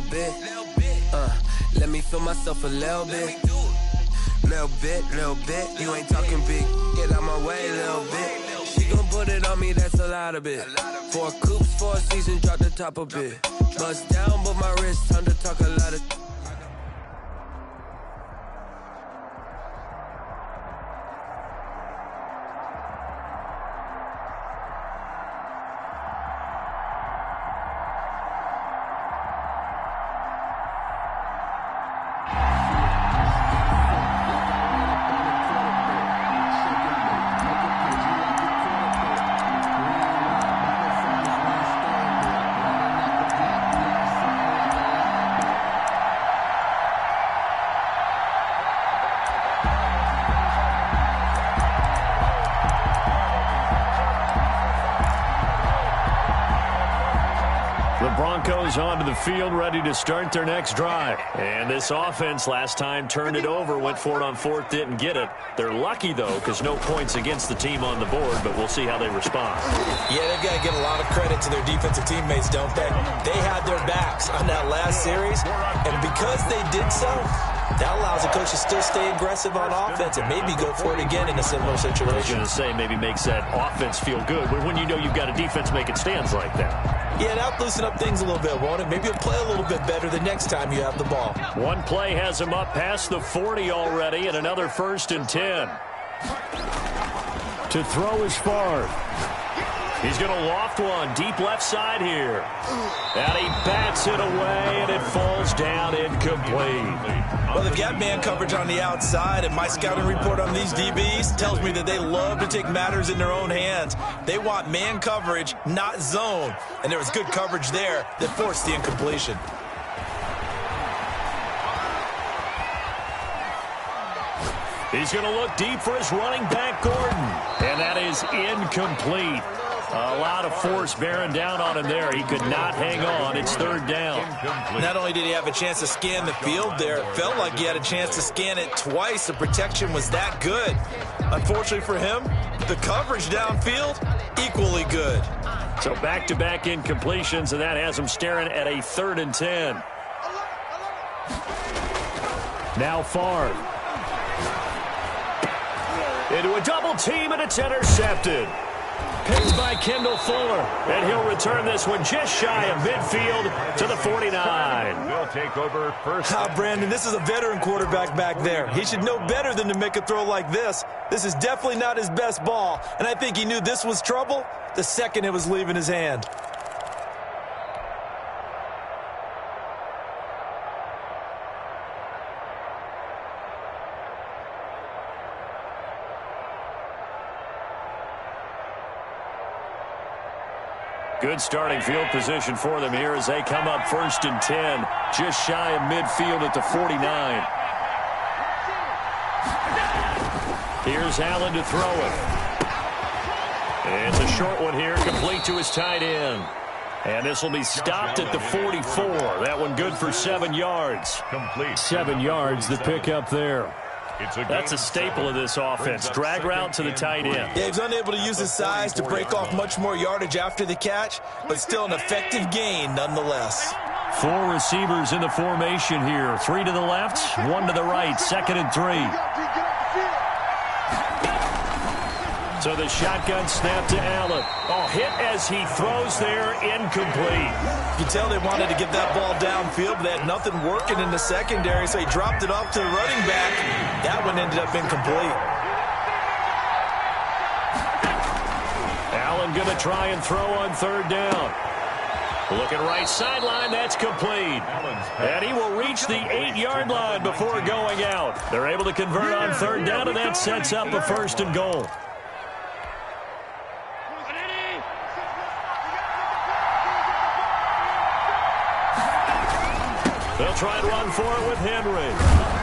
bit. Let me feel myself a little bit. Little bit. You ain't talking big. Get out my way, little bit. She gon' put it on me, that's a lot of bit. 4 coops, 4 seasons, drop the top a bit. Bust down, but my wrist, time to talk a lot of. Onto the field, ready to start their next drive. And this offense last time turned it over, went for it on 4th, didn't get it. They're lucky, though, because no points against the team on the board, but we'll see how they respond. Yeah, they've got to give a lot of credit to their defensive teammates, don't they? They had their backs on that last series, and because they did so, that allows the coach to still stay aggressive on offense and maybe go for it again in a similar situation. I was going to say maybe makes that offense feel good, but when you know you've got a defense making stands like that. Yeah, that'll loosen up things a little bit, won't it? Maybe you'll play a little bit better the next time you have the ball. One play has him up past the 40 already, and another 1st and 10. To throw is Favre. He's going to loft one deep left side here. And he bats it away, and it falls down incomplete. Well, they've got man coverage on the outside, and my scouting report on these DBs tells me that they love to take matters in their own hands. They want man coverage, not zone. And there was good coverage there that forced the incompletion. He's going to look deep for his running back, Gordon. And that is incomplete. A lot of force bearing down on him there. He could not hang on. It's 3rd down. Not only did he have a chance to scan the field there, it felt like he had a chance to scan it twice. The protection was that good. Unfortunately for him, the coverage downfield, equally good. So back-to-back incompletions, and that has him staring at a 3rd and 10. Now Favre. Into a double team, and it's intercepted. Picked by Kendall Fuller, and he'll return this one just shy of midfield to the 49. We'll take over first. Brandon, this is a veteran quarterback back there. He should know better than to make a throw like this. This is definitely not his best ball, and I think he knew this was trouble the second it was leaving his hand. Good starting field position for them here as they come up 1st and 10, just shy of midfield at the 49. Here's Allen to throw it. It's a short one here, complete to his tight end. And this will be stopped at the 44. That one good for 7 yards. Complete. 7 yards, the pickup there. That's a staple of this offense. Drag route to the tight end. Yeah, he's unable to use his size to break off much more yardage after the catch, but still an effective gain nonetheless. 4 receivers in the formation here. 3 to the left, 1 to the right. 2nd and 3. So the shotgun snap to Allen. Oh, hit as he throws there, incomplete. You can tell they wanted to get that ball downfield, but they had nothing working in the secondary, so he dropped it off to the running back. That one ended up incomplete. Allen going to try and throw on 3rd down. Looking right sideline, that's complete. And he will reach the 8-yard line before going out. They're able to convert on 3rd down, and that sets up a 1st and goal. They'll try and run for it with Henry.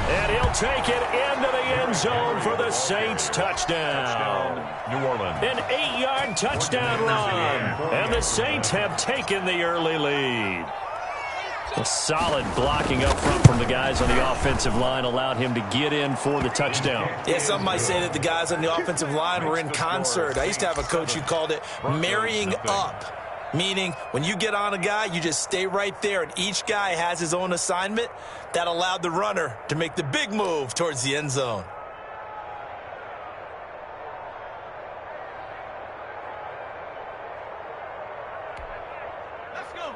And he'll take it into the end zone for the Saints touchdown. New Orleans. An 8-yard touchdown run. And the Saints have taken the early lead. A solid blocking up front from the guys on the offensive line allowed him to get in for the touchdown. Yeah, some might say that the guys on the offensive line were in concert. I used to have a coach who called it marrying up. meaning when you get on a guy, you just stay right there, and each guy has his own assignment. That allowed the runner to make the big move towards the end zone.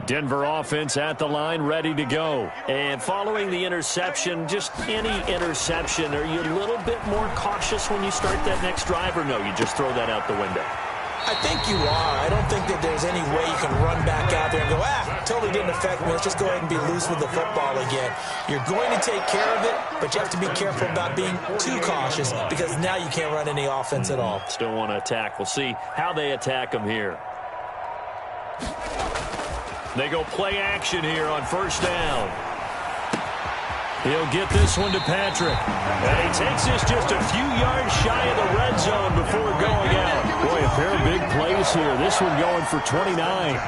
Denver offense at the line, ready to go. And following the interception, just any interception, are you a little bit more cautious when you start that next drive, or no, you just throw that out the window? I think you are. I don't think that there's any way you can run back out there and go, totally didn't affect me. Let's just go ahead and be loose with the football again. You're going to take care of it, but you have to be careful about being too cautious because now you can't run any offense at all. Still want to attack. We'll see how they attack them here. They go play action here on first down. He'll get this one to Patrick. And he takes this just a few yards shy of the red zone before going out. Boy, a pair of big plays here. This one going for 29.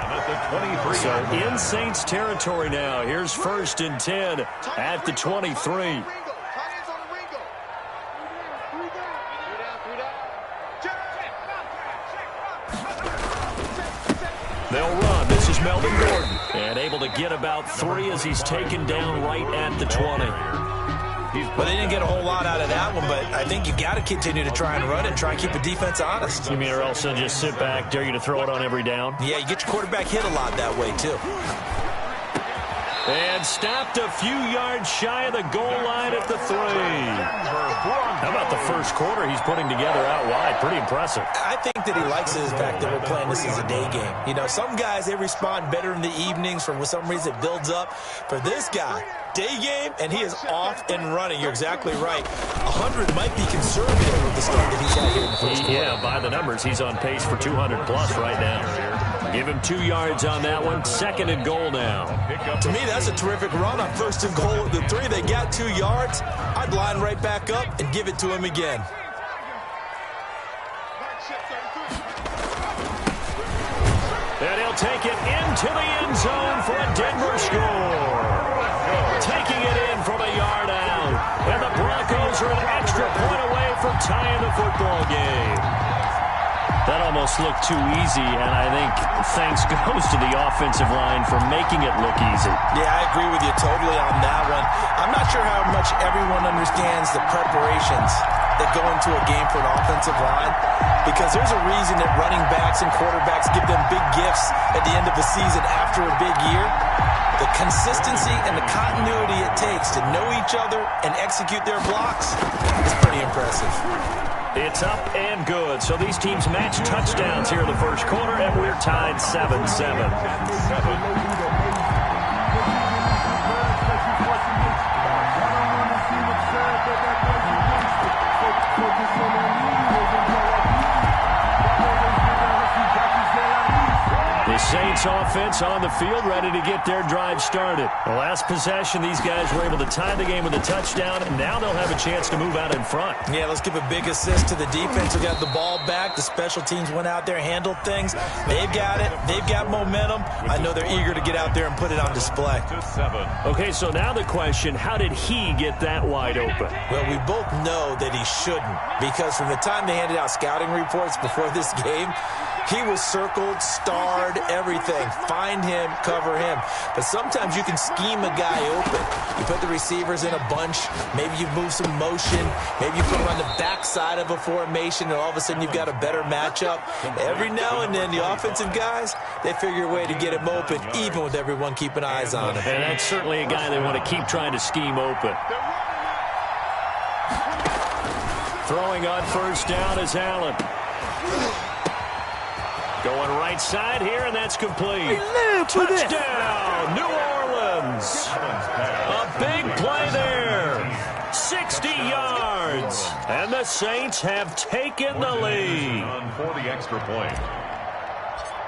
So in Saints territory now. Here's 1st and 10 at the 23. They'll run. This is Melvin Gordon. And able to get about 3 as he's taken down right at the 20. Well, they didn't get a whole lot out of that one, but I think you got to continue to try and run and try and keep the defense honest. You mean, or else they'll just sit back, dare you to throw it on every down? Yeah, you get your quarterback hit a lot that way, too. And stopped a few yards shy of the goal line at the 3. How about the first quarter he's putting together out wide? Pretty impressive. I think that he likes the fact that we're playing this as a day game. You know, some guys, they respond better in the evenings. For some reason, it builds up. For this guy, day game, and he is off and running. You're exactly right. 100 might be conservative with the start that he's had here in the first quarter. Yeah, by the numbers, he's on pace for 200-plus right now. Give him 2 yards on that one. 2nd and goal now. To me, that's a terrific run on 1st and goal at the 3. They got 2 yards. I'd line right back up and give it to him again. And he'll take it into the end zone for a Denver score. Taking it in from a yard out. And the Broncos are an extra point away from tying the football game. That almost looked too easy, and I think thanks goes to the offensive line for making it look easy. Yeah, I agree with you totally on that one. I'm not sure how much everyone understands the preparations that go into a game for an offensive line, because there's a reason that running backs and quarterbacks give them big gifts at the end of the season after a big year. The consistency and the continuity it takes to know each other and execute their blocks is pretty impressive. It's up and good. So these teams match touchdowns here in the first quarter, and we're tied 7-7. The Saints offense on the field, ready to get their drive started. The last possession, these guys were able to tie the game with a touchdown, and now they'll have a chance to move out in front. Yeah, let's give a big assist to the defense who got the ball back. The special teams went out there, handled things. They've got it. They've got momentum. I know they're eager to get out there and put it on display. Okay, so now the question, how did he get that wide open? Well, we both know that he shouldn't, because from the time they handed out scouting reports before this game, he was circled, starred, everything. Find him, cover him. But sometimes you can scheme a guy open. You put the receivers in a bunch. Maybe you move some motion. Maybe you put him on the backside of a formation, and all of a sudden you've got a better matchup. Every now and then, the offensive guys, they figure a way to get him open, even with everyone keeping eyes on him. And that's certainly a guy they want to keep trying to scheme open. Throwing on first down is Allen. Going right side here, and that's complete. Touchdown, New Orleans. A big play there. 60 yards. And the Saints have taken the lead. For the extra point.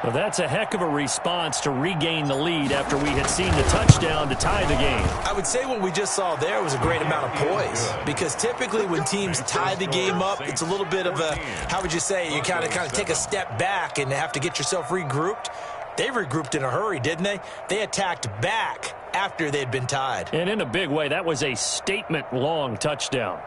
Well, that's a heck of a response to regain the lead after we had seen the touchdown to tie the game. I would say what we just saw there was a great amount of poise, because typically when teams tie the game up, it's a little bit of a, how would you say, you kind of take a step back and have to get yourself regrouped. They regrouped in a hurry, didn't they? They attacked back after they'd been tied. And in a big way, that was a statement-long touchdown.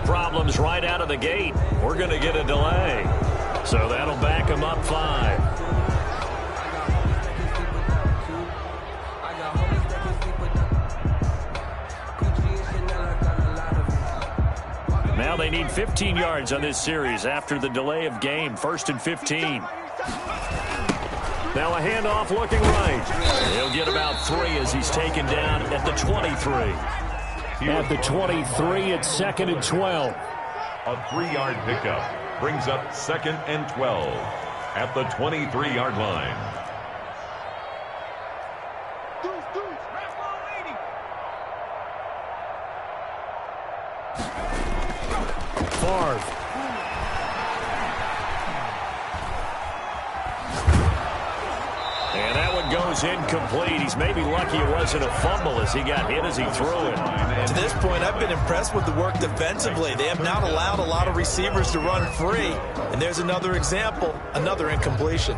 problems right out of the gate. We're going to get a delay. So that'll back them up 5. Now they need 15 yards on this series after the delay of game. 1st and 15. Now a handoff looking right. He'll get about 3 as he's taken down at the 23. At the 23, it's 2nd and 12. A 3-yard pickup brings up 2nd and 12 at the 23-yard line. Favre. And that one goes incomplete. He's maybe lucky it wasn't a fumble as he got hit as he threw it. To this point, I've been impressed with the work defensively. They have not allowed a lot of receivers to run free. And there's another example, another incompletion.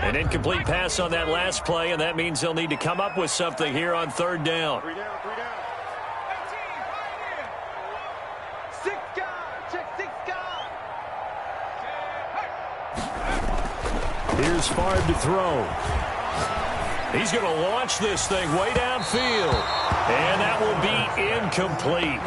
An incomplete pass on that last play, and that means they'll need to come up with something here on 3rd down. Here's Favre to throw. He's going to launch this thing way downfield. And that will be incomplete.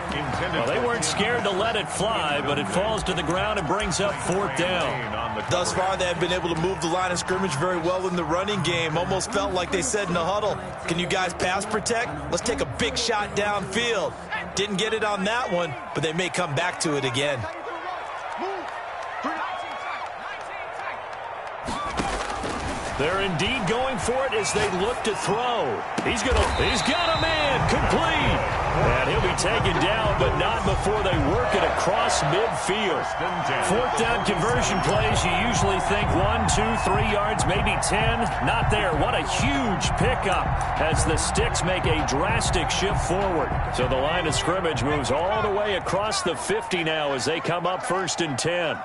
Well, they weren't scared to let it fly, but it falls to the ground and brings up 4th down. Thus far, they have been able to move the line of scrimmage very well in the running game. Almost felt like they said in the huddle, can you guys pass protect? Let's take a big shot downfield. Didn't get it on that one, but they may come back to it again. They're indeed going for it as they look to throw. He's got a man complete. And he'll be taken down, but not before they work it across midfield. 4th down conversion plays, you usually think 1, 2, 3 yards, maybe 10. Not there. What a huge pickup as the sticks make a drastic shift forward. So the line of scrimmage moves all the way across the 50 now as they come up 1st and 10.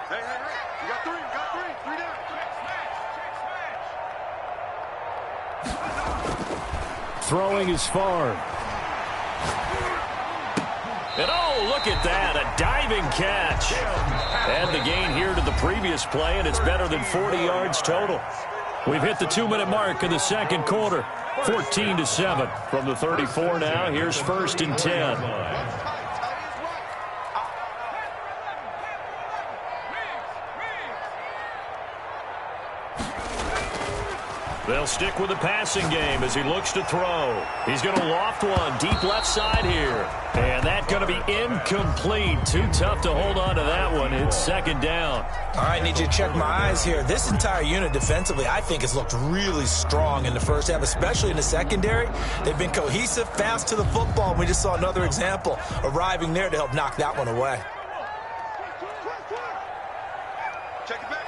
Throwing is Favre. And oh, look at that, a diving catch. Add the gain here to the previous play, and it's better than 40 yards total. We've hit the 2-minute mark in the 2nd quarter. 14-7 from the 34 now. Here's 1st and 10. They'll stick with the passing game as he looks to throw. He's going to loft one deep left side here. And that's going to be incomplete. Too tough to hold on to that one. It's 2nd down. All right, need you to check my eyes here. This entire unit defensively, I think, has looked really strong in the first half, especially in the secondary. They've been cohesive, fast to the football. We just saw another example arriving there to help knock that one away. Check it back.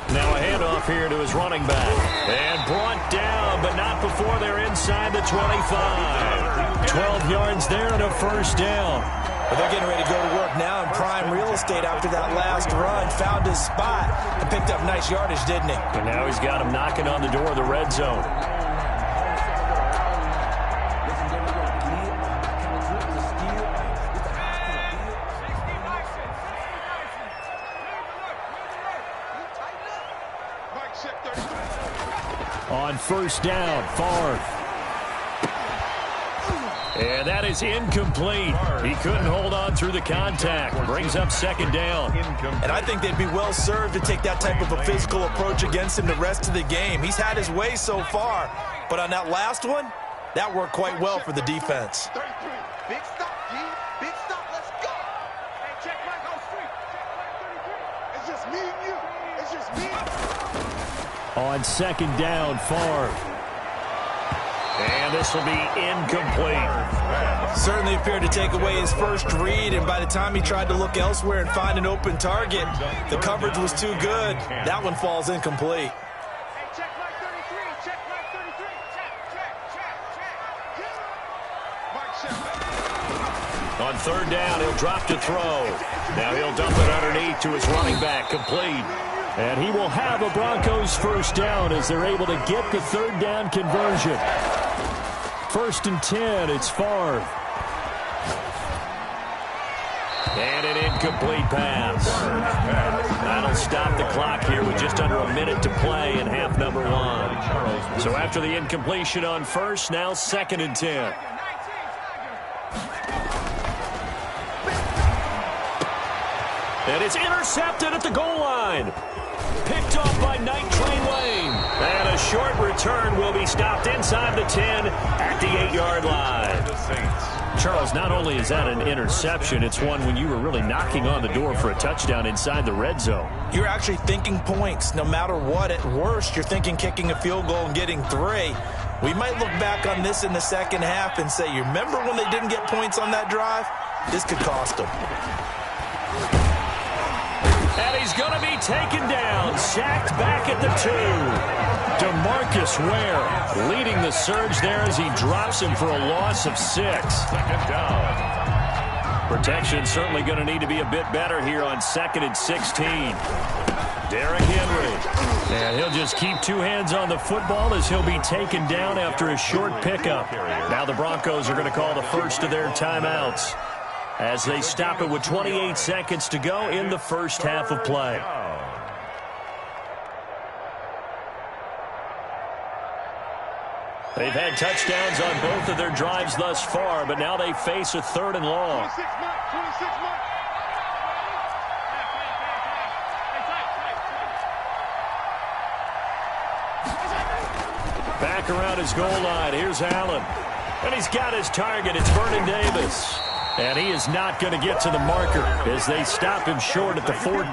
Now a handoff here to his running back. And brought down, but not before they're inside the 25. 12 yards there and a 1st down. But they're getting ready to go to work now in prime real estate after that last run. Found his spot and picked up nice yardage, didn't he? And now he's got him knocking on the door of the red zone. On 1st down, Favre. And that is incomplete. He couldn't hold on through the contact. Brings up 2nd down. And I think they'd be well served to take that type of a physical approach against him the rest of the game. He's had his way so far. But on that last one, that worked quite well for the defense. 33. Big stop, G. Big stop. Let's go. Hey, check back on street. Check back 33. It's just me and you. It's just me. On 2nd down, Favre. And this will be incomplete. Certainly appeared to take away his first read, and by the time he tried to look elsewhere and find an open target, the coverage was too good. That one falls incomplete. Hey, check back 33. Check back 33. Check. On 3rd down, he'll drop to throw. Now he'll dump it underneath to his running back, complete. And he will have a Broncos first down as they're able to get the third down conversion. 1st and 10, it's Favre. And an incomplete pass. That'll stop the clock here with just under a minute to play in half number 1. So after the incompletion on first, now 2nd and 10. And it's intercepted at the goal line. Picked off by Night Train Lane. And a short return will be stopped inside the 10 at the 8-yard line. Charles, not only is that an interception, it's one when you were really knocking on the door for a touchdown inside the red zone. You're actually thinking points. No matter what, at worst, you're thinking kicking a field goal and getting 3. We might look back on this in the second half and say, you remember when they didn't get points on that drive? This could cost them. And he's going to be taken down, sacked back at the 2. DeMarcus Ware leading the surge there as he drops him for a loss of 6. 2nd down. Protection certainly going to need to be a bit better here on 2nd and 16. Derrick Henry. And he'll just keep 2 hands on the football as he'll be taken down after a short pickup. Now the Broncos are going to call the first of their timeouts as they stop it with 28 seconds to go in the first half of play. They've had touchdowns on both of their drives thus far, but now they face a 3rd and long. 26 months. Back around his goal line. Here's Allen. And he's got his target. It's Vernon Davis. And he is not going to get to the marker as they stop him short at the 14.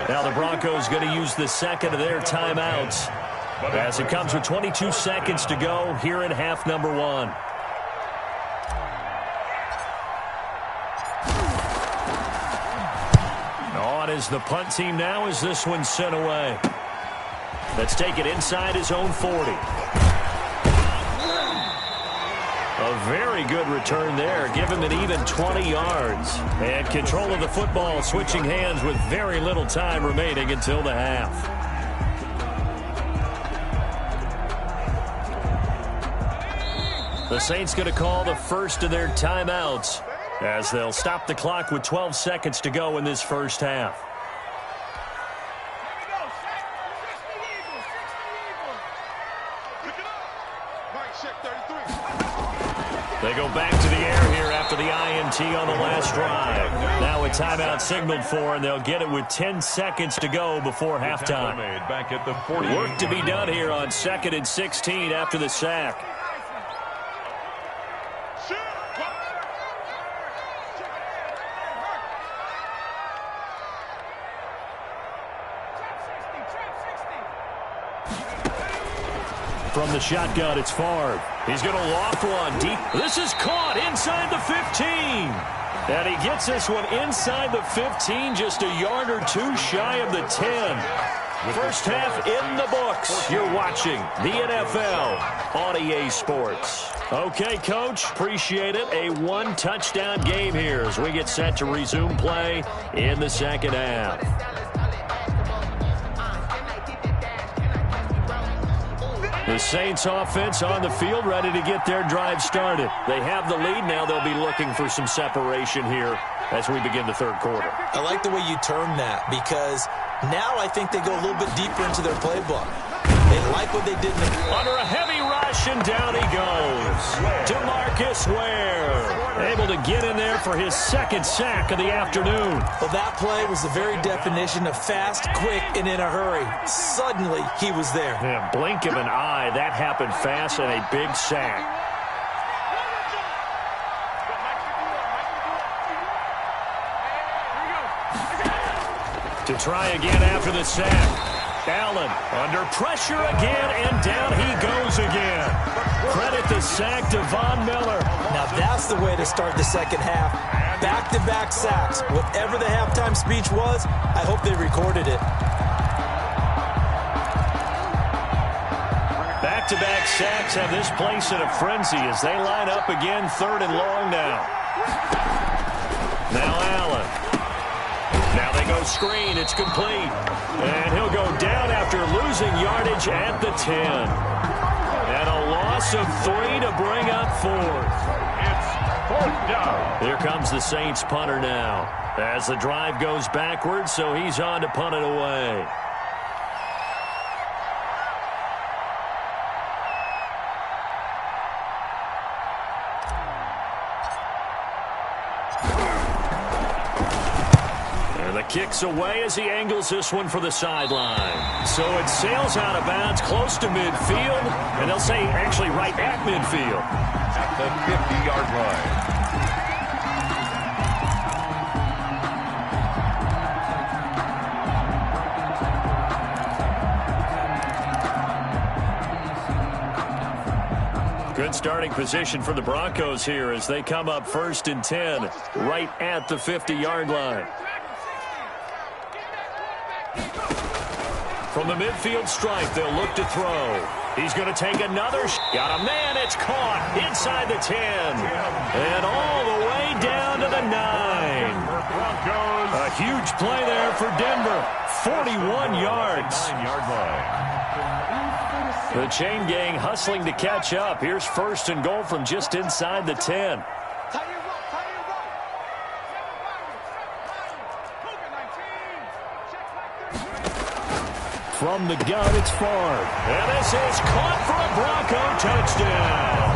Now the Broncos going to use the second of their timeouts as it comes with 22 seconds to go here in half number 1. On is the punt team now as this one's sent away. Let's take it inside his own 40. A very good return there. Give him an even 20 yards. And control of the football, switching hands with very little time remaining until the half. The Saints going to call the first of their timeouts as they'll stop the clock with 12 seconds to go in this first half. They go back to the air here after the INT on the last drive. Now a timeout signaled for, and they'll get it with 10 seconds to go before halftime. Back at the 40. Work to be done here on 2nd and 16 after the sack. From the shotgun, it's Favre. He's going to loft one deep. This is caught inside the 15. And he gets this one inside the 15, just a yard or 2 shy of the 10. First half in the books. You're watching the NFL on EA Sports. Okay, Coach, appreciate it. A 1-touchdown game here as we get set to resume play in the second half. The Saints offense on the field ready to get their drive started. They have the lead. Now they'll be looking for some separation here as we begin the third quarter. I like the way you term that because now I think they go a little bit deeper into their playbook. They like what they did in the under a heavy rush, and down he goes. DeMarcus Ware able to get in there for his 2nd sack of the afternoon. Well, that play was the very definition of fast, quick, and in a hurry. Suddenly, he was there. Yeah, blink of an eye, that happened fast, and a big sack. To try again after the sack. Allen under pressure again, and down he goes again. Credit the sack to Von Miller. Now that's the way to start the second half. Back-to-back sacks. Whatever the halftime speech was, I hope they recorded it. Back-to-back sacks have this place in a frenzy as they line up again 3rd and long now. Now Allen. Now they go screen. It's complete. And he'll go down after losing yardage at the 10. And a loss of 3 to bring up 4th. It's 4th down. Here comes the Saints punter now. As the drive goes backwards, so he's on to punt it away. Kicks away as he angles this one for the sideline. So it sails out of bounds close to midfield, and they'll say actually right at midfield. At the 50-yard line. Good starting position for the Broncos here as they come up 1st and 10 right at the 50-yard line. From the midfield stripe, they'll look to throw. He's going to take another. Got a man. It's caught inside the 10. And all the way down to the 9. A huge play there for Denver. 41 yards. 9-yard line. The chain gang hustling to catch up. Here's 1st and goal from just inside the 10. From the gun, it's Favre. And this is caught for a Bronco touchdown.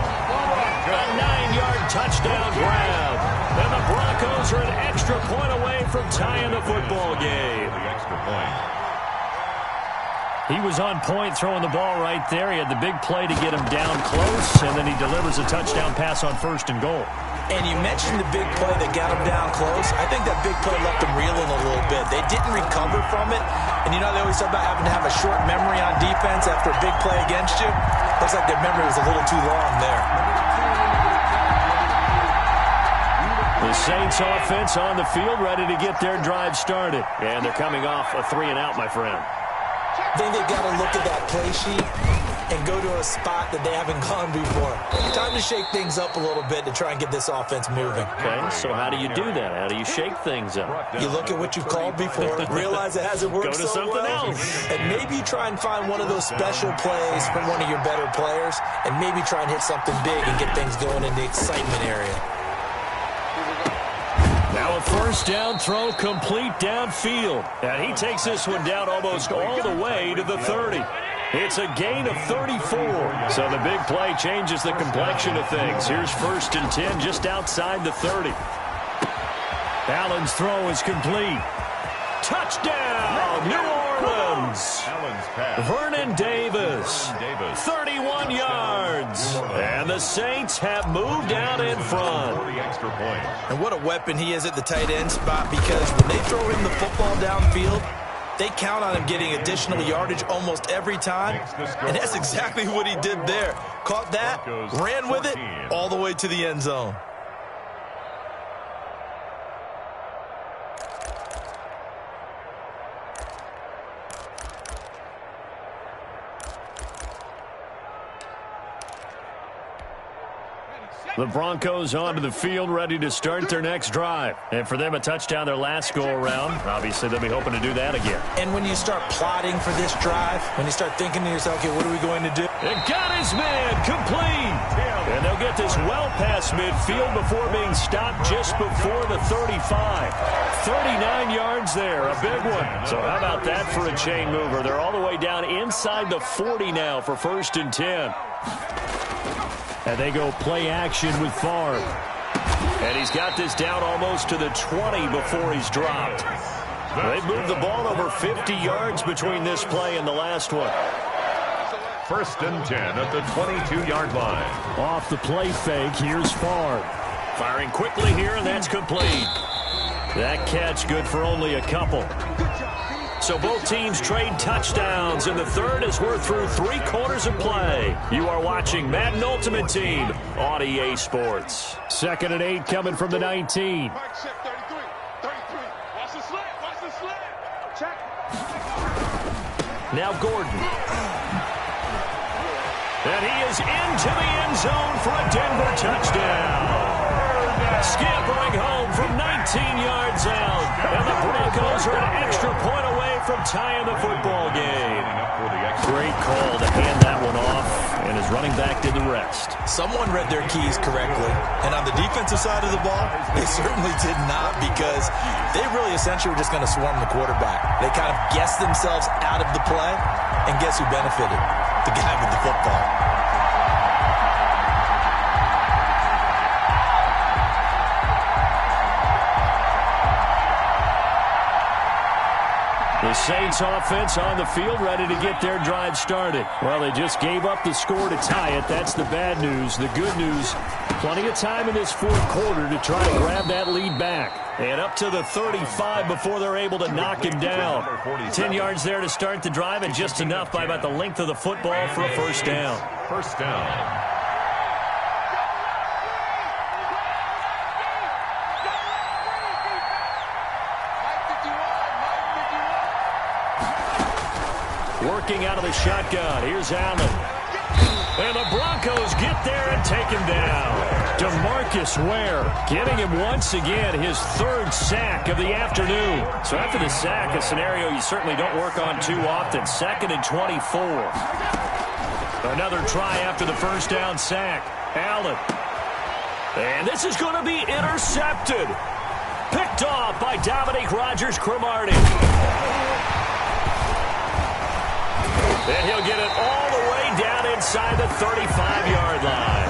A 9-yard touchdown grab. And the Broncos are an extra point away from tying the football game. The extra point. He was on point throwing the ball right there. He had the big play to get him down close, and then he delivers a touchdown pass on 1st and goal. And you mentioned the big play that got him down close. I think that big play left them reeling a little bit. They didn't recover from it. And you know they always talk about having to have a short memory on defense after a big play against you. Looks like their memory was a little too long there. The Saints offense on the field ready to get their drive started. And they're coming off a 3-and-out, my friend. I think they've got to look at that play sheet and go to a spot that they haven't gone before. Time to shake things up a little bit to try and get this offense moving. Okay, so how do you do that? How do you shake things up? You look at what you've called before, realize it hasn't worked go to so something well, else. and maybe try and find one of those special plays from one of your better players, and maybe try and hit something big and get things going in the excitement area. Now a 1st down throw complete downfield. And he takes this one down almost all the way to the 30. It's a gain of 34. So the big play changes the complexion of things. Here's 1st and 10 just outside the 30. Allen's throw is complete. Touchdown, New Orleans. Allen's pass. Vernon Davis, 31 yards. And the Saints have moved out in front. For the extra point. And what a weapon he is at the tight end spot, because when they throw him the football downfield, they count on him getting additional yardage almost every time. And that's exactly what he did there. Caught that, ran with it, all the way to the end zone. The Broncos onto the field, ready to start their next drive. And for them, a touchdown their last go-around. Obviously, they'll be hoping to do that again. And when you start plotting for this drive, when you start thinking to yourself, okay, what are we going to do? And got his man complete. And they'll get this well past midfield before being stopped just before the 35. 39 yards there, a big one. So how about that for a chain mover? They're all the way down inside the 40 now for 1st and 10. And they go play action with Favre. And he's got this down almost to the 20 before he's dropped. They've moved the ball over 50 yards between this play and the last one. 1st and 10 at the 22-yard line. Off the play fake, here's Favre. Firing quickly here, and that's complete. That catch good for only a couple. So both teams trade touchdowns in the third as we're through 3 quarters of play. You are watching Madden Ultimate Team on EA Sports. 2nd and 8 coming from the 19. Now Gordon. And he is into the end zone for a Denver touchdown. Scampering home from 19 yards out. And the Broncos are an extra point away from tying the football game. Great call to hand that one off, and his running back did the rest. Someone read their keys correctly, and on the defensive side of the ball, they certainly did not, because they really essentially were just going to swarm the quarterback. They kind of guessed themselves out of the play, and guess who benefited? The guy with the football. The Saints offense on the field, ready to get their drive started. Well, they just gave up the score to tie it. That's the bad news. The good news, plenty of time in this fourth quarter to try to grab that lead back. And up to the 35 before they're able to knock him down. 10 yards there to start the drive, and just enough by about the length of the football for a first down. First down. Working out of the shotgun. Here's Allen. And the Broncos get there and take him down. DeMarcus Ware getting him once again, his third sack of the afternoon. So after the sack, a scenario you certainly don't work on too often. 2nd and 24. Another try after the first down sack. Allen. And this is going to be intercepted. Picked off by Dominique Rodgers-Cromartie. And he'll get it all the way down inside the 35-yard line.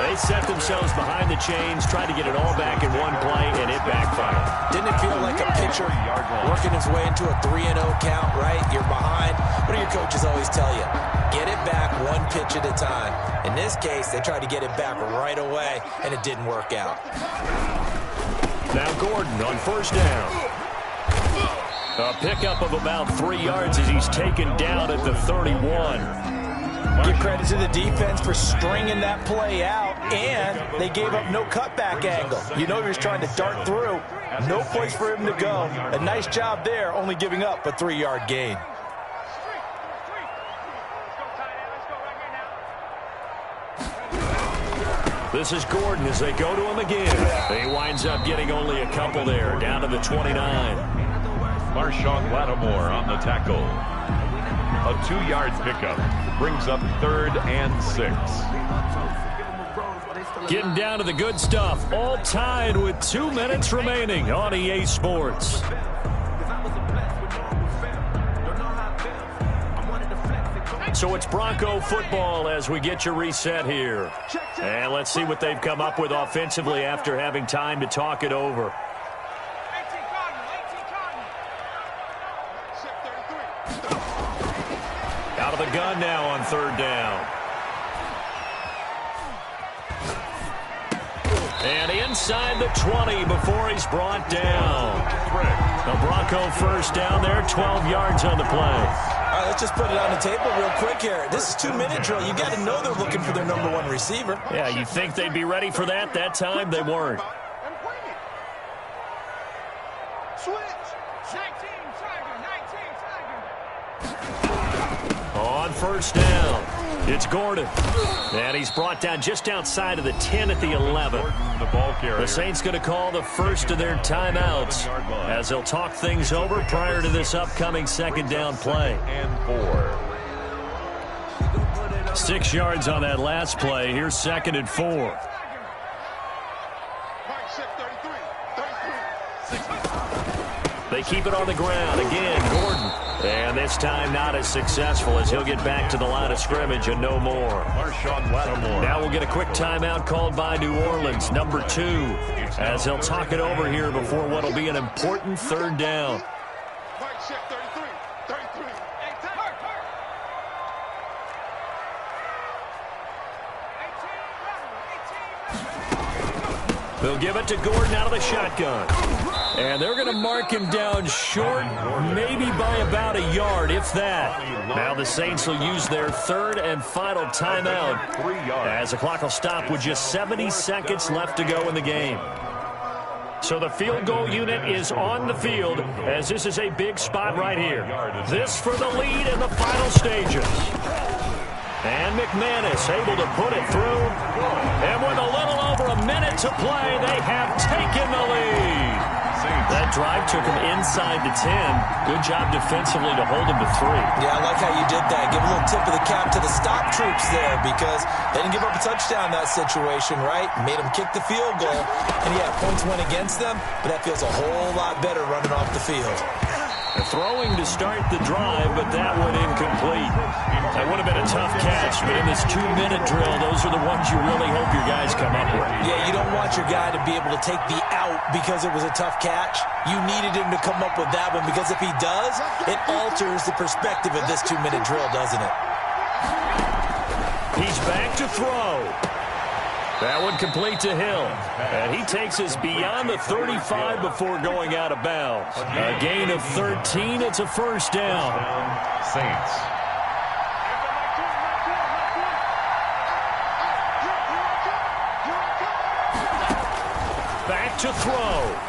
They set themselves behind the chains, tried to get it all back in one play, and it backfired. Didn't it feel like a pitcher working his way into a 3-0 count, right? You're behind. What do your coaches always tell you? Get it back one pitch at a time. In this case, they tried to get it back right away, and it didn't work out. Now Gordon on first down. A pickup of about 3 yards as he's taken down at the 31. Give credit to the defense for stringing that play out, and they gave up no cutback angle. You know he was trying to dart through. No place for him to go. A nice job there, only giving up a 3-yard gain. This is Gordon as they go to him again. He winds up getting only a couple there, down to the 29. Marshawn Lattimore on the tackle. A 2-yard pickup brings up 3rd and 6. Getting down to the good stuff. All tied with 2 minutes remaining on EA Sports. So it's Bronco football as we get you reset here. And let's see what they've come up with offensively after having time to talk it over. Out of the gun now on 3rd down. And inside the 20 before he's brought down. The Bronco first down there, 12 yards on the play. All right, let's just put it on the table real quick here. This is 2-minute drill. You got to know they're looking for their number 1 receiver. Yeah, you think they'd be ready for that? That time they weren't. On first down, it's Gordon. And he's brought down just outside of the 10 at the 11. The Saints going to call the first of their timeouts as they'll talk things over prior to this upcoming 2nd down play. 6 yards on that last play. Here's 2nd and 4. They keep it on the ground. Again, Gordon. And this time not as successful as he'll get back to the line of scrimmage and no more. Now we'll get a quick timeout called by New Orleans, number 2, as they'll talk it over here before what will be an important 3rd down. They'll give it to Gordon out of the shotgun. And they're going to mark him down short, maybe by about a yard, if that. Now the Saints will use their 3rd and final timeout as the clock will stop with just 70 seconds left to go in the game. So the field goal unit is on the field as this is a big spot right here. This for the lead in the final stages. And McManus able to put it through. And with a little over a minute to play, they have taken the lead. The That drive took him inside the 10. Good job defensively to hold him to 3. Yeah, I like how you did that. Give a little tip of the cap to the stop troops there because they didn't give up a touchdown in that situation, right? Made them kick the field goal. And, yeah, points went against them, but that feels a whole lot better running off the field. Throwing to start the drive, but that went incomplete. That would have been a tough catch, but in this 2-minute drill, those are the ones you really hope your guys come up with. Yeah, you don't want your guy to be able to take the out because it was a tough catch. You needed him to come up with that one because if he does, it alters the perspective of this 2-minute drill, doesn't it? He's back to throw. That one complete to Hill. And he takes us beyond the 35 before going out of bounds. A gain of 13. It's a first down. Saints. Back to throw.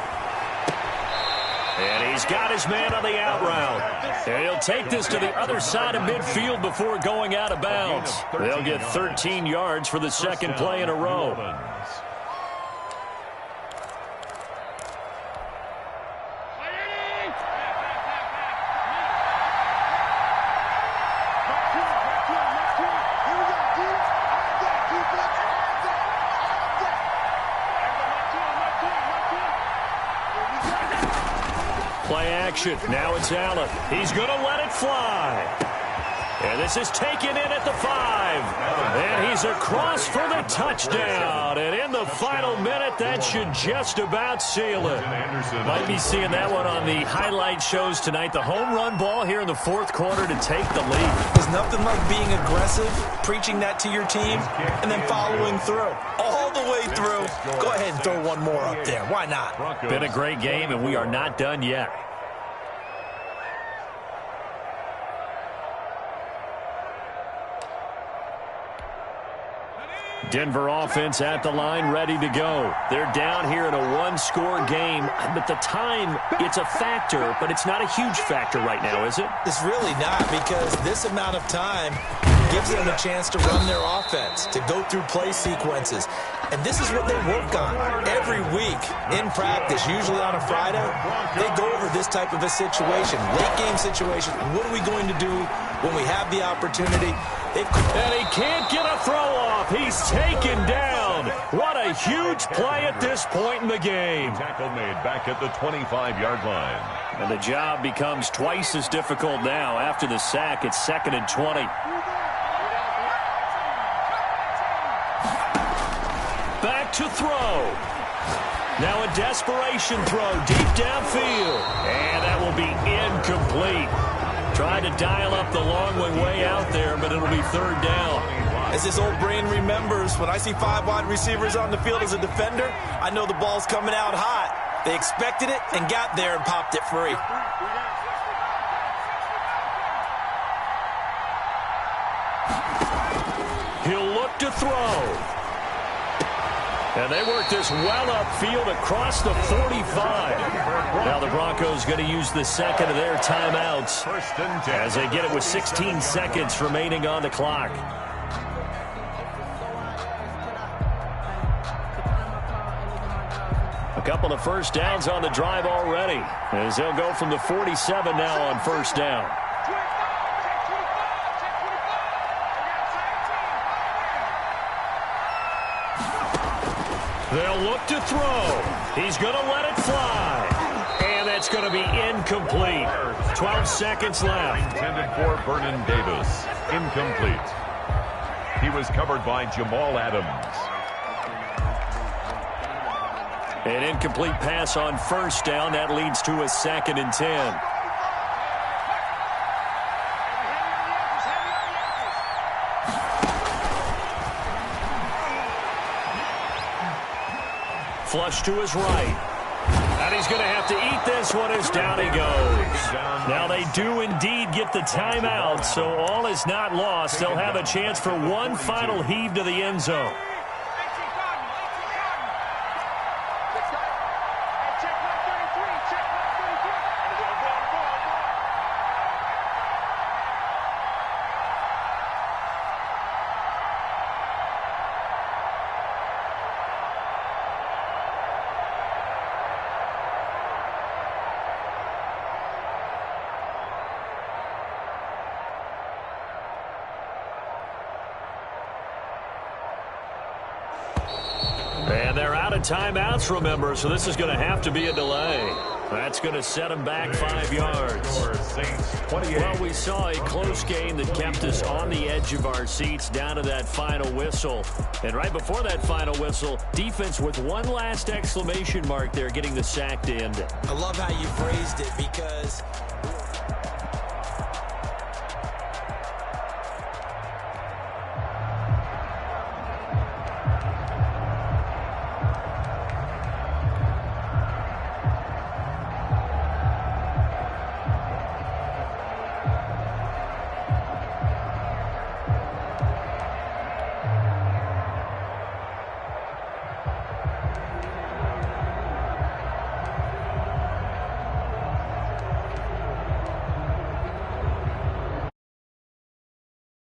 And he's got his man on the out route. And he'll take this to the other side of midfield before going out of bounds. They'll get 13 yards for the second play in a row. Play action. Now it's Allen. He's going to let it fly. And this is taken in at the 5. And he's across for the touchdown. And in the final minute, that should just about seal it. Might be seeing that one on the highlight shows tonight. The home run ball here in the fourth quarter to take the lead. There's nothing like being aggressive, preaching that to your team, and then following through. All the way through. Go ahead and throw one more up there. Why not? Been a great game, and we are not done yet. Denver offense at the line, ready to go. They're down here in a one-score game, but the time, it's a factor, but it's not a huge factor right now, is it? It's really not, because this amount of time gives them a chance to run their offense, to go through play sequences. And this is what they work on every week in practice, usually on a Friday. They go over this type of a situation, late-game situation. What are we going to do when we have the opportunity? And he can't get a throw off. He's taken down. What a huge play at this point in the game. Tackle made back at the 25-yard line. And the job becomes twice as difficult now. After the sack, it's 2nd and 20. Back to throw. Now a desperation throw deep downfield. And that will be incomplete. Tried to dial up the long way out there, but it'll be 3rd down. As this old brain remembers, when I see 5 wide receivers on the field as a defender, I know the ball's coming out hot. They expected it and got there and popped it free. He'll look to throw. And they work this well upfield across the 45. Now the Broncos going to use the second of their timeouts as they get it with 16 seconds remaining on the clock. A couple of first downs on the drive already as they'll go from the 47 now on first down. They'll look to throw. He's going to let it fly. And that's going to be incomplete. 12 seconds left. Intended for Vernon Davis. Incomplete. He was covered by Jamal Adams. An incomplete pass on first down. That leads to a 2nd and 10. Flush to his right. And he's going to have to eat this one as down he goes. Now they do indeed get the timeout, so all is not lost. They'll have a chance for one final heave to the end zone. of timeouts, remember, so this is going to have to be a delay. That's going to set him back 5 yards. Well, we saw a close game that kept us on the edge of our seats down to that final whistle. And right before that final whistle, defense with one last exclamation mark there, getting the sack to end it. I love how you phrased it because